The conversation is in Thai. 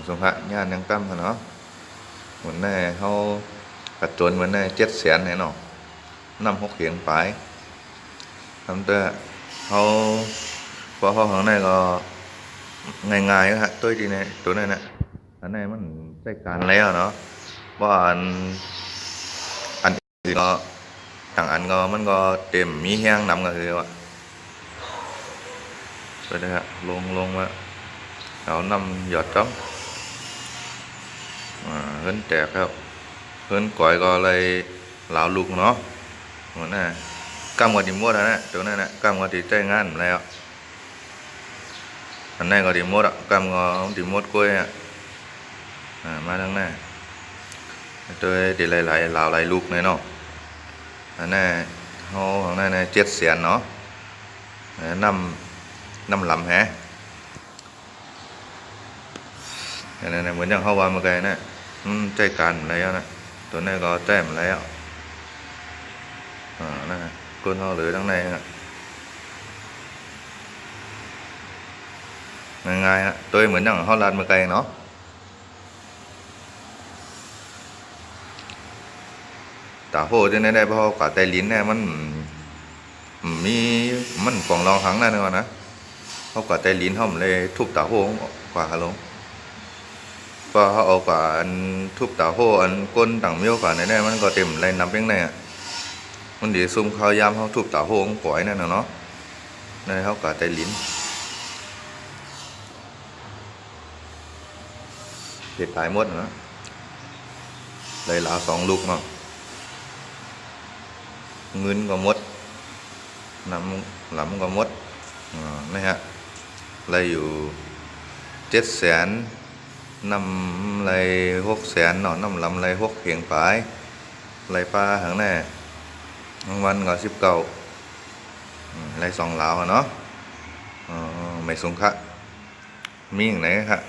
สงขะย่านยังตั้มเนาะเหมือนแน่เขากระจนเหมือนแน่700,000แน่เนาะนำ6เขียงไปทำแต่เขาพอเขาข้างในก็ง่ายๆฮะตัวที่ในตัวนั้นนะอันนี้มันใช้การแล้วเนาะว่าอันอื่นก็ต่างอันก็มันก็เต็มมีแห้งนำก็คือว่าไปเลยฮะลงมาเอานำหยอดจ้องเฮิรนแตกครับเฮิรนก่อยก็เลยเหลาลูกเนาะเหมือนน่ะกำกับดิมดนะตัวนั้นนะกำกับดิใจงานแล้วอันนี้ก็ดิมดอ่ะกำกับดิมดกล้วยอ่ะมาทางนั้นตัวดิหลายเหลาหลายลูกเลยเนาะอันนี้เขาของนั้นนะ700,000เนาะน้ำลำแฮะอันนั้นเหมือนอย่างเขาว่าเมื่อกี้นะใจกันแล้วนะตัวนี้ก็แต้มแล้วนั่นก้นเขาหรือทั้งในง่ายๆฮะตัวเหมือนอย่างเขาลาดเมื่อกี้เนาะตาโหจะได้เพราะกว่าไตลิ้นเนี่ยมันมีมันของรองหังนั่นเลยนะเพราะกว่าไตลิ้นเขาเลยทุบตาโหกว่าลงพอเขาเอากว่าอันทุบตาโหอันก้นต่างเมี้ยวกว่าเนี่ยมันก็เต็มเลยนำเป็นไงมันดีซุ่มเขายามเขาทุบตาโหของปล่อยนั่นเนาะในเขากว่าไตลิ้นเห็ดตายหมดนะเลยลา2 ลูกเนาะเงินก็หมดน้ำหลำก็หมดนี่ฮะเลยอยู่700,000นำเลย600,000เนาะน้ำลำเลย6เพียงปลายเลยปลาหางแน่วันก็19เลย2เหลาเนาะไม่สงค่ะมีอย่างไหนครับ